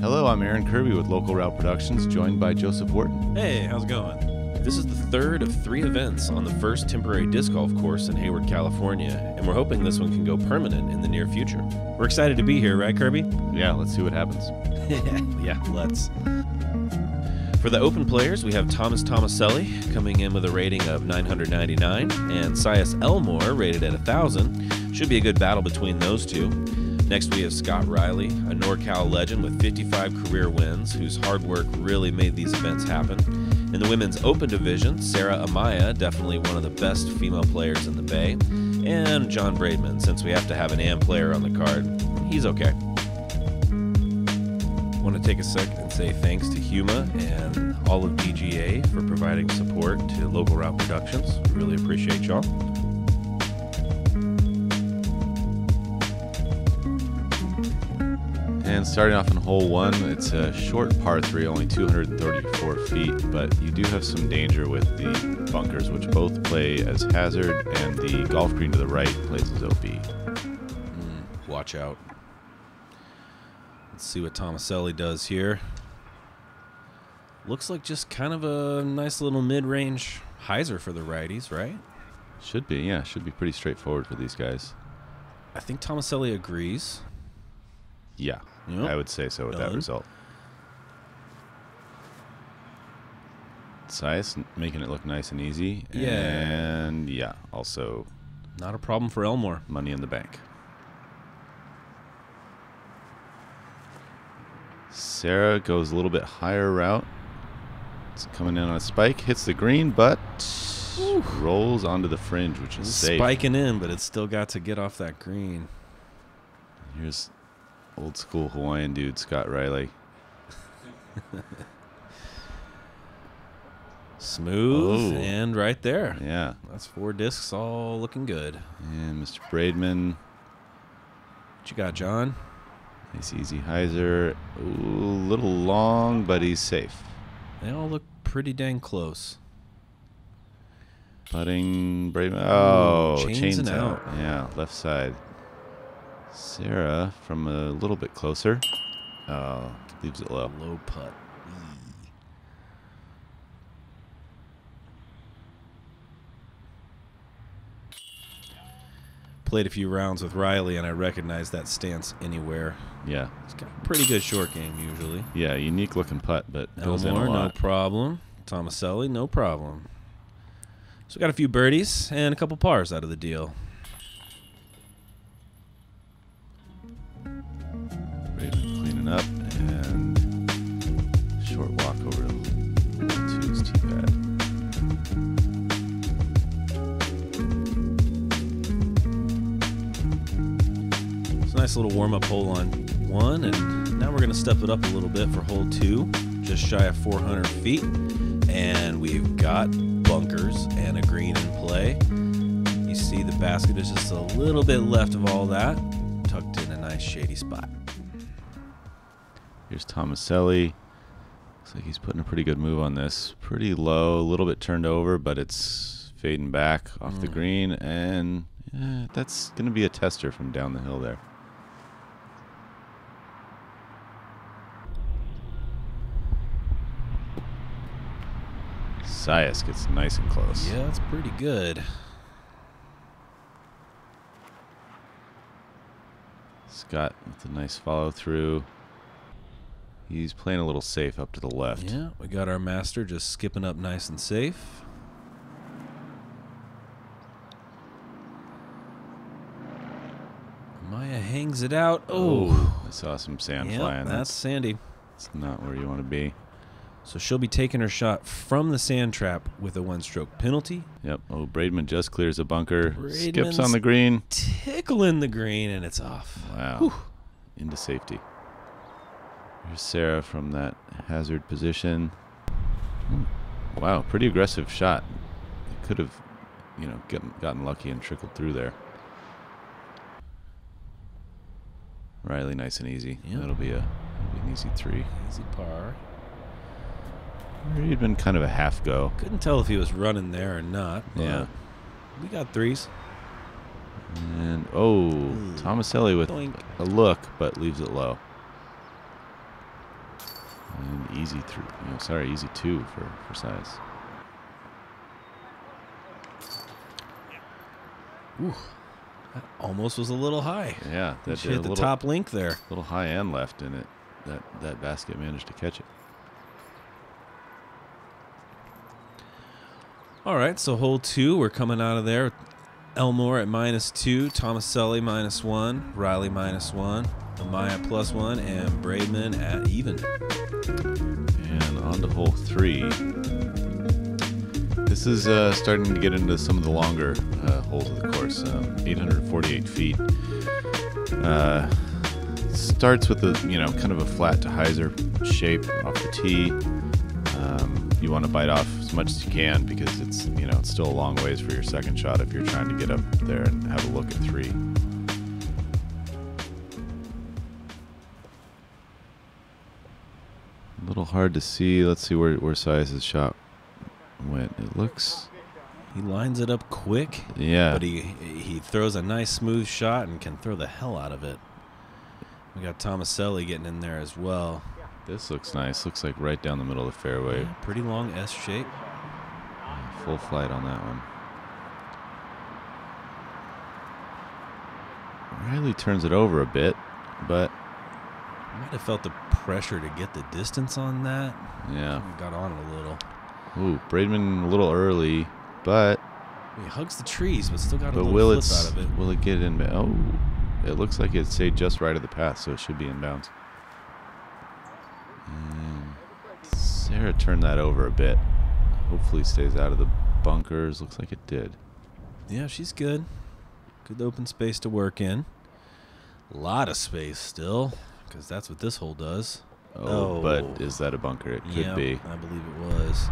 Hello, I'm Aaron Kirby with Local Route Productions, joined by Joseph Wharton. Hey, how's it going? This is the third of 3 events on the first temporary disc golf course in Hayward, California, and we're hoping this one can go permanent in the near future. We're excited to be here, right, Kirby? Yeah, let's see what happens. Yeah, let's. For the open players, we have Thomas Tomaselli coming in with a rating of 999, and Sias Elmore rated at 1,000. Should be a good battle between those two. Next, we have Scott Riley, a NorCal legend with 55 career wins, whose hard work really made these events happen. In the women's open division, Sarah Amaya, definitely one of the best female players in the Bay. And Jon Braidman, since we have to have an AM player on the card. He's okay. I want to take a second and say thanks to Hugo and all of DGA for providing support to Local Route Productions. We really appreciate y'all. And starting off in hole 1, it's a short par 3, only 234 feet, but you do have some danger with the bunkers, which both play as hazard, and the golf green to the right plays as OB. Watch out. Let's see what Tomaselli does here. Looks like just kind of a nice little mid-range hyzer for the righties, right? Should be, yeah. Should be pretty straightforward for these guys. I think Tomaselli agrees. Yeah, Yep. I would say so with that result. Sias making it look nice and easy. Yeah. And, yeah, also Not a problem for Elmore. money in the bank. Sarah goes a little bit higher route. It's coming in on a spike, hits the green, but rolls onto the fringe, which is safe. Spiking in, but it's still got to get off that green. Here's old school Hawaiian dude, Scott Riley. Smooth and right there. Yeah. That's 4 discs all looking good. And Mr. Braidman. What you got, John? Nice easy hyzer. Ooh, a little long, but he's safe. They all look pretty dang close. Putting Braidman. Oh, chains out. Yeah, left side. Sarah from a little bit closer. Oh, leaves it low. Low putt. Played a few rounds with Riley, and I recognize that stance anywhere. Yeah. He's got a pretty good short game usually. Yeah, unique looking putt, but goes in a Elmore, no lot. problem. Tomaselli, no problem. So we got a few birdies and a couple pars out of the deal. Braidman cleaning up, and short walk over to 2 is too bad. It's a nice little warm-up hole on 1, and now we're going to step it up a little bit for hole 2, just shy of 400 feet, and we've got bunkers and a green in play. You see the basket is just a little bit left of all that, tucked in a nice shady spot. Here's Tomaselli. Looks like he's putting a pretty good move on this. Pretty low, a little bit turned over, but it's fading back off the green, and that's going to be a tester from down the hill there. Sias gets nice and close. Yeah, that's pretty good. Scott with a nice follow through. He's playing a little safe up to the left. Yeah, we got our master just skipping up nice and safe. Amaya hangs it out. Oh, I saw some sand yep, flying. that's sandy. That's not where you want to be. So she'll be taking her shot from the sand trap with a 1-stroke penalty. Yep. Oh, Braidman just clears a bunker. Skips Braidman's on the green. Tickling the green, and it's off. Wow. Whew. Into safety. Here's Sarah from that hazard position. Wow, pretty aggressive shot. It could have, gotten lucky and trickled through there. Riley, nice and easy. Yep. That'll be an easy 3. Easy par. He'd been kind of a half go. Couldn't tell if he was running there or not. But Yeah. we got 3s. And, Tomaselli with Doink. a look, but leaves it low. And easy through, easy 2 for Sias. Ooh, that almost was a little high. Yeah, that she hit the top link there. A little high and left in it. That basket managed to catch it. All right, so hole 2, we're coming out of there. Elmore at -2, Tomaselli -1, Riley -1, Amaya +1, and Braidman at even. And on to hole 3. This is starting to get into some of the longer holes of the course. 848 feet. Starts with a kind of a flat to hyzer shape off the tee. You want to bite off as much as you can because it's it's still a long ways for your second shot if you're trying to get up there and have a look at 3. A little hard to see. Let's see where Sias' shot went. It looks. He lines it up quick. Yeah. But he throws a nice smooth shot and can throw the hell out of it. We got Tomaselli getting in there as well. This looks nice. Looks like right down the middle of the fairway. Yeah, pretty long S shape. Full flight on that one. Riley turns it over a bit, but might have felt the pressure to get the distance on that. Yeah. Got on it a little. Ooh, Braidman a little early, but he hugs the trees, but still got a little flip out of it. Will it get in? Oh, it looks like it stayed just right of the path, so it should be inbounds. And Sarah turned that over a bit. Hopefully stays out of the bunkers. Looks like it did. Yeah, she's good. Good open space to work in. A lot of space still, because that's what this hole does. Oh, but is that a bunker? It could be. I believe it was.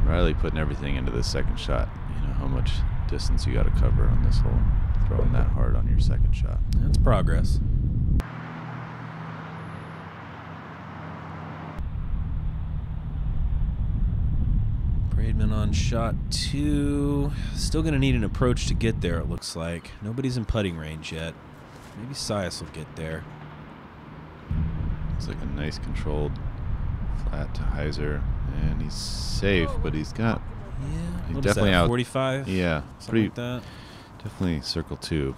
Riley putting everything into the second shot. You know how much distance you got to cover on this hole. Throwing that hard on your second shot. That's progress. Braidman on shot 2. Still going to need an approach to get there, it looks like. Nobody's in putting range yet. Maybe Sias will get there. It's like a nice controlled flat to hyzer. And he's safe, but he's got... Yeah, he's what definitely is that, out. 45? Yeah, something like that. Definitely circle 2.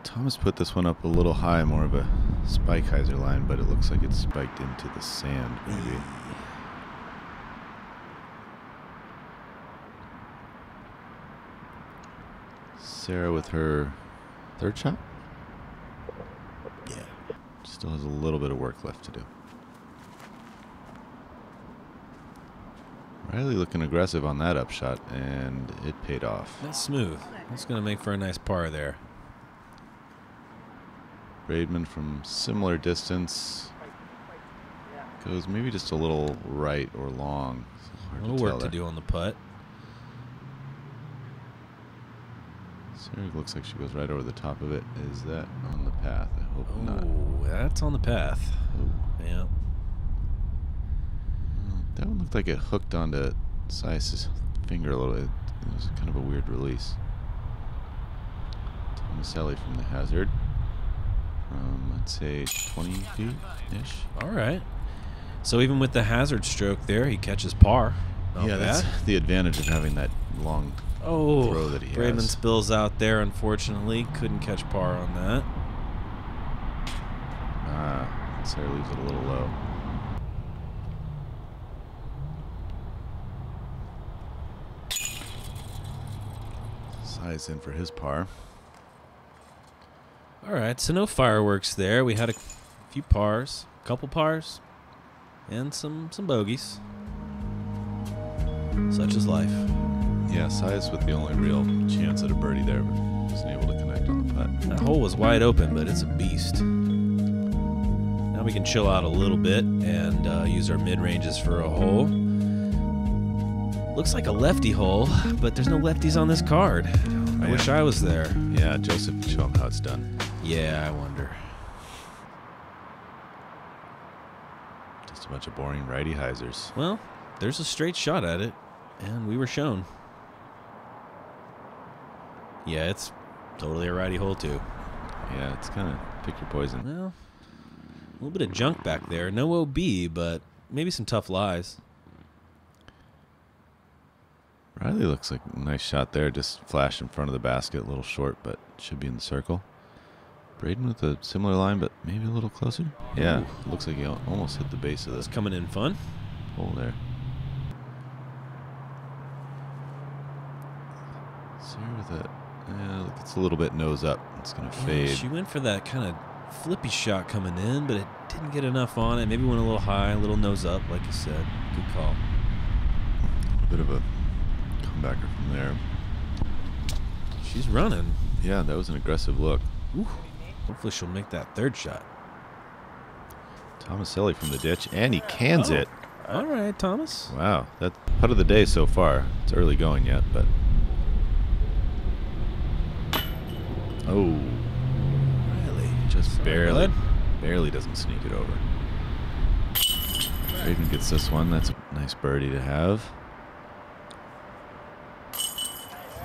Thomas put this one up a little high, more of a spike hyzer line, but it looks like it's spiked into the sand, maybe. Sarah with her third shot? Yeah. Still has a little bit of work left to do. Riley looking aggressive on that upshot, and it paid off. That's smooth. That's going to make for a nice par there. Braidman from similar distance goes maybe just a little right or long. A little work to do on the putt. Sarah looks like she goes right over the top of it. Is that on the path? I hope not. Oh, that's on the path. Oh. Yeah. That one looked like it hooked onto Sias' finger a little bit. It was kind of a weird release. Tomaselli from the hazard. From, let's say, 20 feet-ish. All right. So even with the hazard stroke there, he catches par. Not yeah, bad. that's the advantage of having that long throw that he Braidman has. spills out there, unfortunately. Couldn't catch par on that. Sarah leaves it a little low. Sias in for his par. All right, so no fireworks there. We had a few pars, a couple pars, and some bogeys. Such is life. Yeah, Sias with the only real chance at a birdie there, but wasn't able to connect on the putt. That hole was wide open, but it's a beast. Now we can chill out a little bit and use our mid-ranges for a hole. Looks like a lefty hole, but there's no lefties on this card. I wish I was there. Yeah, Joseph can show him how it's done. Yeah, I wonder. Just a bunch of boring righty hyzers. Well, there's a straight shot at it, and we were shown. Yeah, it's totally a righty hole, too. Yeah, it's kind of pick your poison. Well, little bit of junk back there. No OB, but maybe some tough lies. Riley looks like a nice shot there. Just flashed in front of the basket. A little short, but should be in the circle. Braidman with a similar line, but maybe a little closer. Yeah, Ooh. Looks like he almost hit the base of It's the coming in fun. hole there. Sarah with a, it's a little bit nose up. It's going to fade. She went for that kind of flippy shot coming in, but it didn't get enough on it. Maybe went a little high, a little nose up, like you said. Good call. A bit of a comebacker from there. She's running. Yeah, that was an aggressive look. Ooh. Hopefully she'll make that third shot. Tomaselli from the ditch, and he cans it. All right, Thomas. Wow, that's putt of the day so far. It's early going yet, but... Oh, Riley. just barely, bud. barely doesn't sneak it over. Braidman gets this one. That's a nice birdie to have.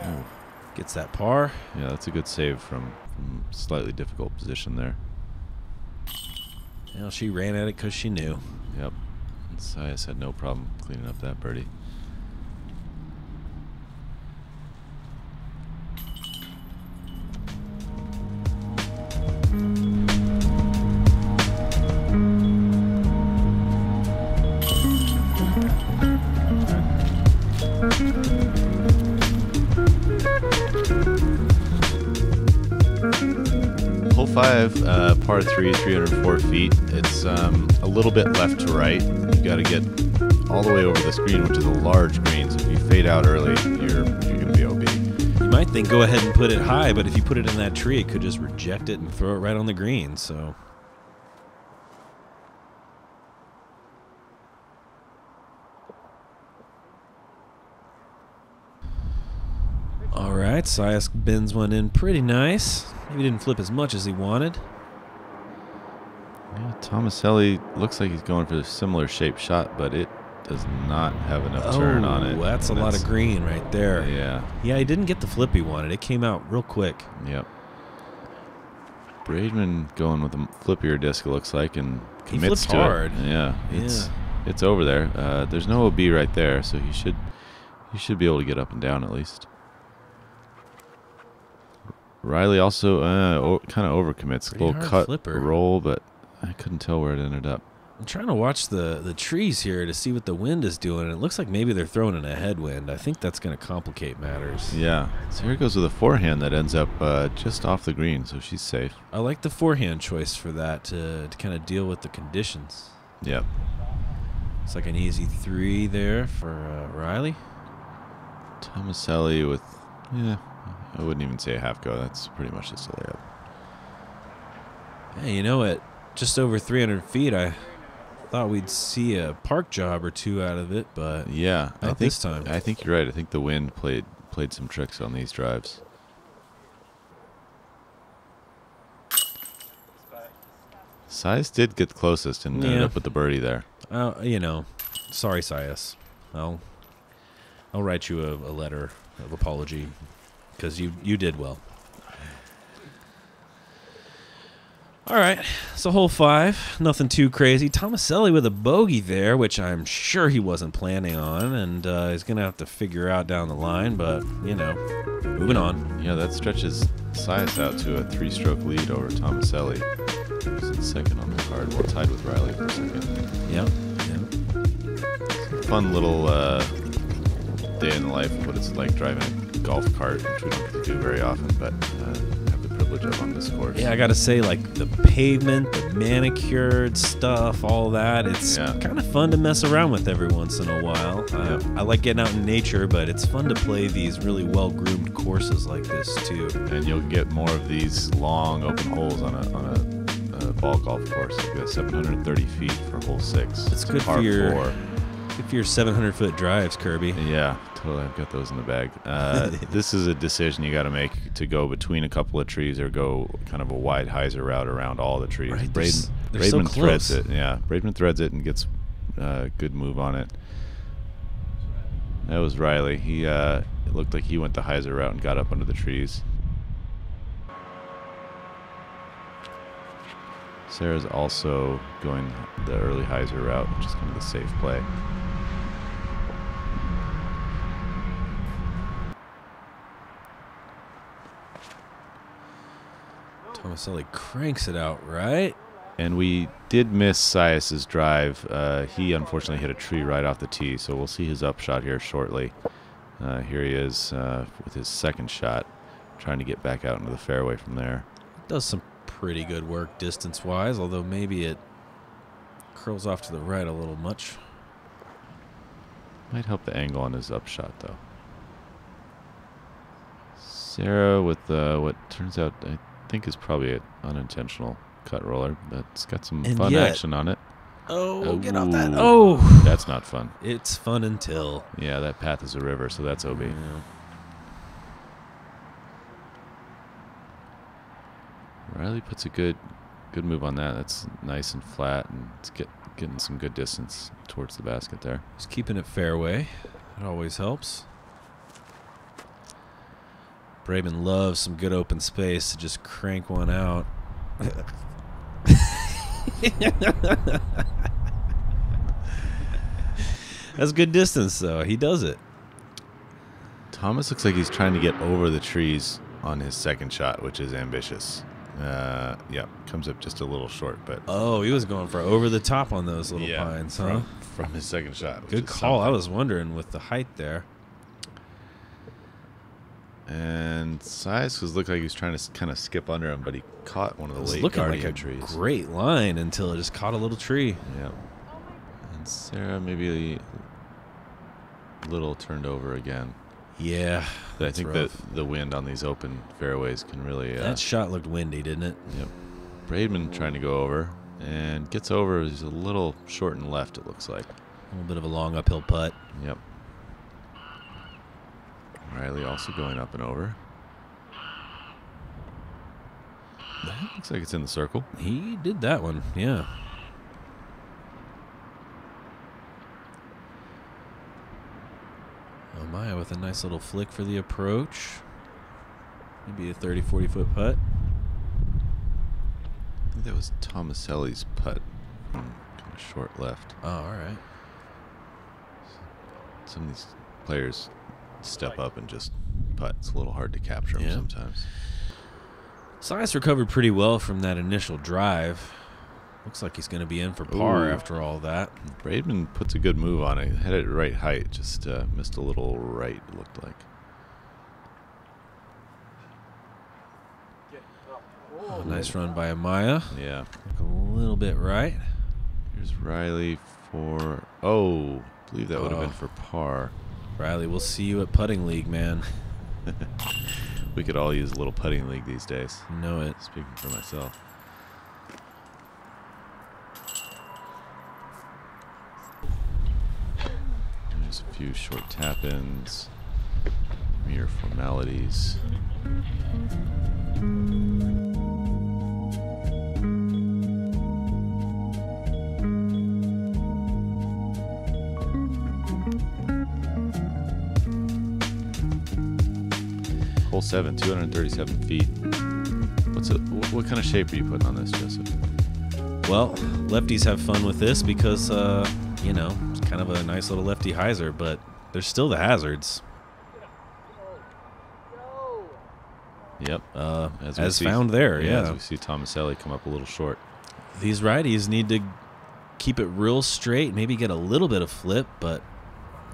Oh. Gets that par. Yeah, that's a good save from slightly difficult position there. Well, she ran at it because she knew. Yep. And Sias had no problem cleaning up that birdie. Hole 5, par 3, 304 feet. It's a little bit left to right. You got to get all the way over this green, which is a large green. So if you fade out early, you're going to be OB. You might think go ahead and put it high, but if you put it in that tree, it could just reject it and throw it right on the green. So. All right, Sias bends one in pretty nice. Maybe didn't flip as much as he wanted. Yeah, Tomaselli looks like he's going for a similar shaped shot, but it does not have enough turn on it. That's a lot of green right there. Yeah. Yeah, he didn't get the flip he wanted. It came out real quick. Yep. Braidman going with a flippier disc, it looks like, and commits flipped to hard. it. Yeah, it's over there. There's no OB right there, so he should be able to get up and down at least. Riley also kind of overcommits. Pretty A little hard cut flipper. Roll, but I couldn't tell where it ended up. I'm trying to watch the trees here to see what the wind is doing. It looks like maybe they're throwing in a headwind. I think that's going to complicate matters. Yeah. So here goes with a forehand that ends up just off the green, so she's safe. I like the forehand choice for that to kind of deal with the conditions. Yep. It's like an easy 3 there for Riley. Tomaselli with, I wouldn't even say a half go. That's pretty much just a layup. Hey, you know, at just over 300 feet, I thought we'd see a park job or two out of it, but yeah, not this time. I think you're right. I think the wind played some tricks on these drives. Sias did get closest and ended up with the birdie there. You know, sorry, Sias. I'll write you a letter of apology because you did well. All right, so hole 5, nothing too crazy. Tomaselli with a bogey there, which I'm sure he wasn't planning on, and he's going to have to figure out down the line, but, you know, moving on. Yeah, that stretches Sias out to a 3-stroke lead over Tomaselli. Who's in second on the card. We're tied with Riley for second. Yeah. Fun little day in the life of what it's like driving a golf cart, which we don't get to do very often, but have the privilege of on this course. Yeah, I got to say, like, the pavement, the manicured stuff, all that, it's kind of fun to mess around with every once in a while. I like getting out in nature, but it's fun to play these really well-groomed courses like this, too. And you'll get more of these long open holes on a ball golf course. You've got 730 feet for hole 6. It's good for your 700-foot drives, Kirby. Yeah, totally. I've got those in the bag. This is a decision you got to make to go between a couple of trees or go kind of a wide hyzer route around all the trees. Right, they're Braidman so threads close. it. Yeah, Braidman threads it and gets a good move on it. That was Riley. It looked like he went the hyzer route and got up under the trees. Sarah's also going the early hyzer route, which is kind of the safe play. Tomaselli cranks it out right. And we did miss Sias's drive. He unfortunately hit a tree right off the tee, so we'll see his upshot here shortly. Here he is with his second shot, trying to get back out into the fairway from there. Does some pretty good work distance-wise, although maybe it curls off to the right a little much. Might help the angle on his upshot, though. Sarah with what turns out, I think, is probably an unintentional cut roller. That's got some fun action on it. Oh, get off that. Oh! That's not fun. It's fun until. Yeah, that path is a river, so that's OB. Yeah. Riley puts a good move on that. That's nice and flat, and it's getting some good distance towards the basket there. Just keeping it fairway. It always helps. Braidman loves some good open space to just crank one out. That's good distance, though. He does it. Thomas looks like he's trying to get over the trees on his second shot, which is ambitious. Yeah, comes up just a little short, but oh, he was going for over the top on those little pines, huh? From his second shot. Good call. I was wondering with the height there. And Sias looked like he was trying to kind of skip under him, but he caught one of the late guardian trees. Great line until it just caught a little tree. Yeah. And Sarah maybe a little turned over again. Yeah, I think that the wind on these open fairways can really... that shot looked windy, didn't it? Yep. Braidman trying to go over, and gets over. He's a little short and left, it looks like. A little bit of a long uphill putt. Yep. Riley also going up and over. That looks like it's in the circle. He did that one, yeah. Amaya with a nice little flick for the approach. Maybe a 30, 40-foot putt. I think that was Tomaselli's putt. Kind of short left. Oh, all right. Some of these players step up and just putt. It's a little hard to capture them sometimes. Sias recovered pretty well from that initial drive. Looks like he's going to be in for par after all that. Braidman puts a good move on it. Had it right height, just missed a little right, it looked like. Oh, nice run by Amaya. Yeah. A little bit right. Here's Riley for... Oh, I believe that would have been for par. Riley, we'll see you at putting league, man. We could all use a little putting league these days. You know it. Speaking for myself. There's a few short tap-ins, mere formalities. Hole 7, 237 feet. What kind of shape are you putting on this, Joseph? Well, lefties have fun with this because, you know, it's kind of a nice little lefty hyzer, but there's still the hazards. Yep. As found there, yeah. As we see Tomaselli come up a little short. These righties need to keep it real straight, maybe get a little bit of flip, but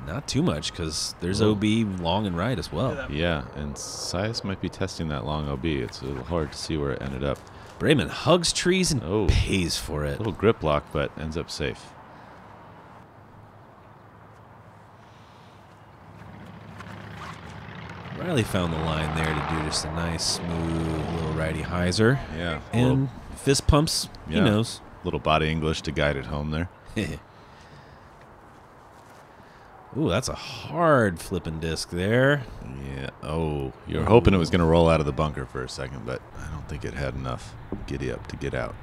not too much because there's OB long and right as well. Yeah, and Sias might be testing that long OB. It's a little hard to see where it ended up. Braidman hugs trees and pays for it. A little grip lock, but ends up safe. Riley found the line there to do just a nice, smooth little righty hyzer. Yeah. And fist pumps, he knows. Little body English to guide it home there. Ooh, that's a hard flipping disc there. Yeah. Oh, you were hoping it was going to roll out of the bunker for a second, but I don't think it had enough giddy up to get out.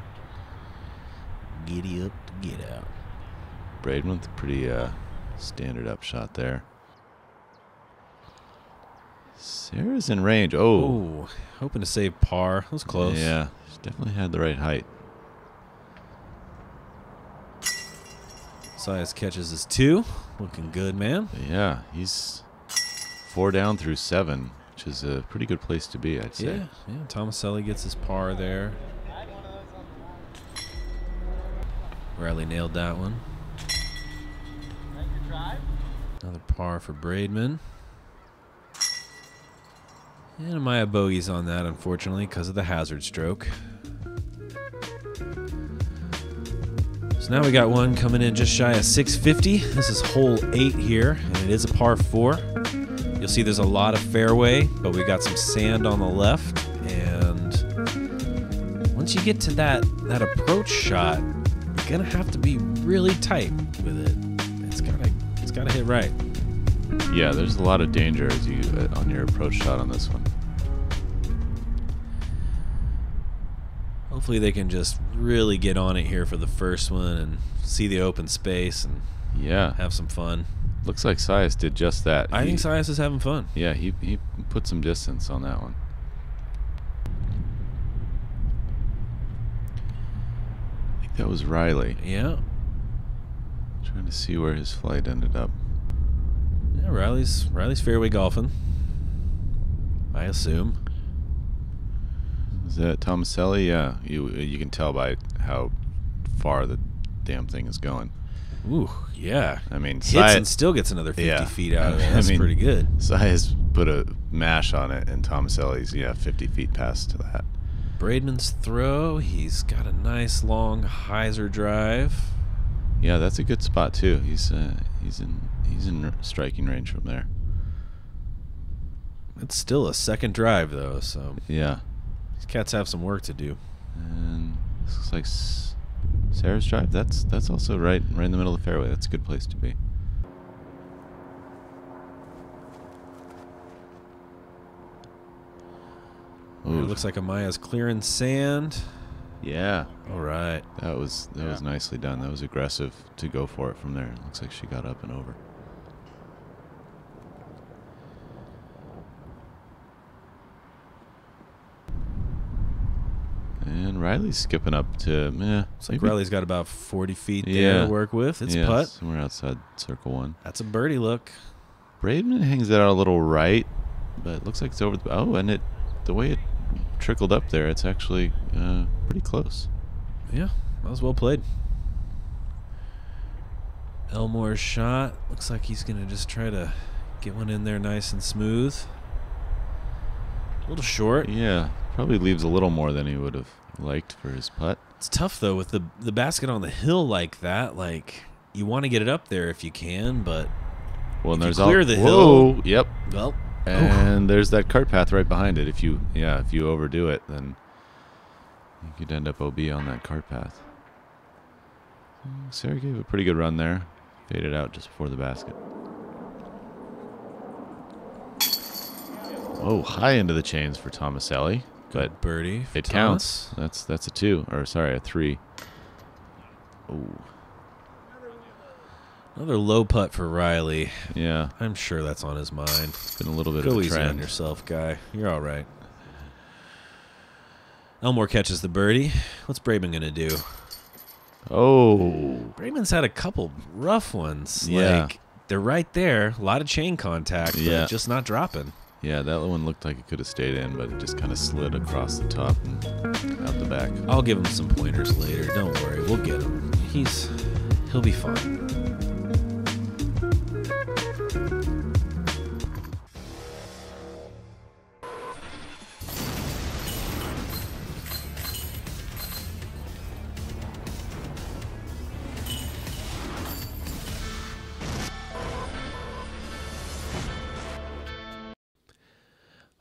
Giddy up to get out. Braidman with a pretty standard upshot there. Sarah's in range. Oh, hoping to save par. That was close. Yeah, she definitely had the right height. Sias catches his 2. Looking good, man. Yeah, he's 4 down through 7, which is a pretty good place to be, I'd say. Yeah. Tomaselli gets his par there. Riley nailed that one. Another par for Braidman. And Amaya bogeys on that, unfortunately, because of the hazard stroke. So now we got one coming in just shy of 650. This is hole 8 here, and it is a par 4. You'll see there's a lot of fairway, but we got some sand on the left. And once you get to that approach shot, you're gonna have to be really tight with it. It's gotta hit right. Yeah, there's a lot of danger as you on your approach shot on this one. Hopefully they can just really get on it here for the first one and see the open space and have some fun. Looks like Sias did just that. I think Sias is having fun. Yeah, he put some distance on that one. I think that was Riley. Yeah. Trying to see where his flight ended up. Yeah, Riley's fairway golfing, I assume. Is that Tomaselli? Yeah, you can tell by how far the damn thing is going. Ooh, yeah. I mean, hits and still gets another 50 feet out of it. That's pretty good. Sias put a mash on it, and Tomaselli's 50 feet past to that. Braidman's throw. He's got a nice long hyzer drive. Yeah, that's a good spot too. He's in striking range from there. It's still a second drive though, so yeah, these cats have some work to do. And this looks like Sarah's drive. That's also right in the middle of the fairway. That's a good place to be. Ooh. It looks like Amaya's clearing sand. Yeah. All right. That was nicely done. That was aggressive to go for it from there. Looks like she got up and over. And Riley's skipping up to Looks like Riley's got about 40 feet there to work with. It's putt. Somewhere outside circle 1. That's a birdie look. Braidman hangs it out a little right, but it looks like it's over the and the way it trickled up there, it's actually pretty close. Yeah, that was well played. Elmore's shot. Looks like he's going to just try to get one in there nice and smooth. A little short. Yeah, probably leaves a little more than he would have liked for his putt. It's tough, though, with the basket on the hill like that. Like, you want to get it up there if you can, but well, and there's clear the hill. Yep. Well, and there's that cart path right behind it. If you overdo it, then you could end up OB on that cart path. Sarah gave a pretty good run there. Faded out just before the basket. Oh, high into the chains for Tomaselli. But birdie. It counts. That's a 2, or sorry, a 3. Oh. Another low putt for Riley. Yeah. I'm sure that's on his mind. It's been a little bit Go of a easy trend. on yourself, guy. You're all right. Elmore catches the birdie. What's Braidman going to do? Oh. Braidman's had a couple rough ones. Yeah. Like, they're right there. A lot of chain contact, but just not dropping. Yeah, that one looked like it could have stayed in, but it just kind of slid across the top and out the back. I'll give him some pointers later. Don't worry. We'll get him. He'll be fine.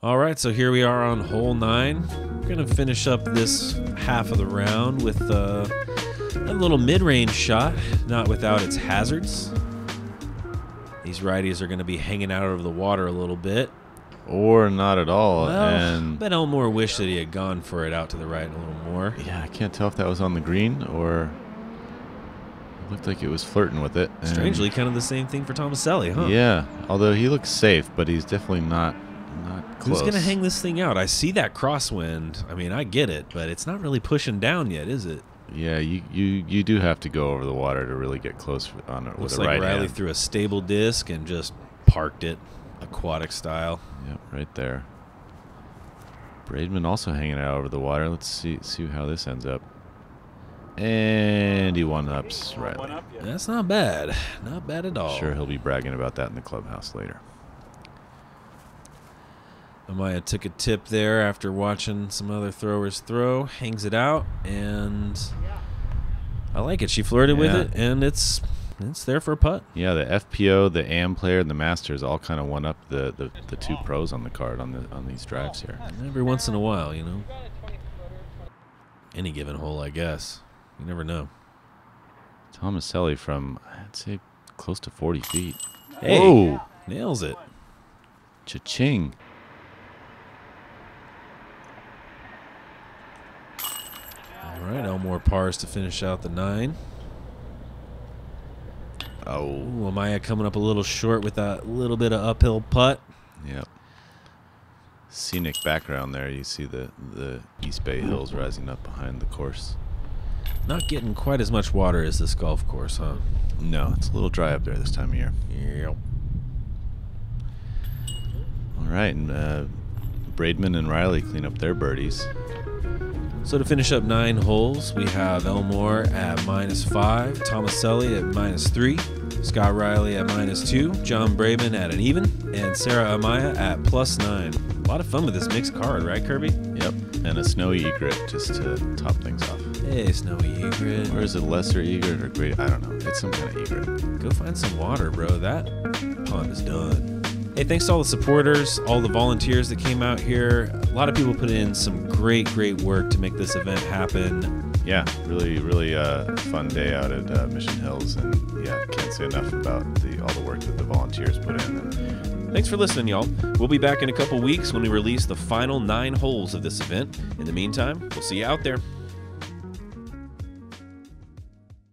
All right, so here we are on hole 9. We're going to finish up this half of the round with a little mid-range shot, not without its hazards. These righties are going to be hanging out over the water a little bit. Or not at all. Well, and but Elmore wished that he had gone for it out to the right a little more. Yeah, I can't tell if that was on the green or it looked like it was flirting with it. Strangely, kind of the same thing for Tomaselli, huh? Yeah, although he looks safe, but he's definitely not close. Who's going to hang this thing out? I see that crosswind. I mean, I get it, but it's not really pushing down yet, is it? Yeah, you do have to go over the water to really get close on it with Looks the like right Riley hand. threw a stable disc and just parked it, aquatic style. Yep, right there. Braidman also hanging out over the water. Let's see how this ends up. And he one-ups Riley. That's not bad. Not bad at all. Sure, he'll be bragging about that in the clubhouse later. Amaya took a tip there after watching some other throwers throw. Hangs it out, and I like it. She flirted with it, and it's there for a putt. Yeah, the FPO, the AM player, and the Masters all kind of one-up the two pros on the card on these drives here. Every once in a while, you know. Any given hole, I guess. You never know. Tomaselli from, I'd say, close to 40 feet. Hey, whoa! Nails it. Cha-ching. All right, Elmore pars to finish out the 9. Oh. Ooh, Amaya coming up a little short with that little bit of uphill putt. Yep. Scenic background there. You see the East Bay Hills rising up behind the course. Not getting quite as much water as this golf course, huh? No, it's a little dry up there this time of year. Yep. All right, and Braidman and Riley clean up their birdies. So to finish up 9 holes, we have Elmore at -5, Tomaselli at -3, Scott Riley at -2, Jon Braidman at an even, and Sarah Amaya at +9. A lot of fun with this mixed card, right, Kirby? Yep, and a snowy egret just to top things off. Hey, snowy egret. Or is it lesser egret or great? I don't know. It's some kind of egret. Go find some water, bro. That pond is done. Hey, thanks to all the supporters, all the volunteers that came out here. A lot of people put in some great work to make this event happen. Yeah, really fun day out at Mission Hills, and yeah, can't say enough about all the work that the volunteers put in. And thanks for listening, y'all. We'll be back in a couple weeks when we release the final 9 holes of this event. In the meantime, we'll see you out there.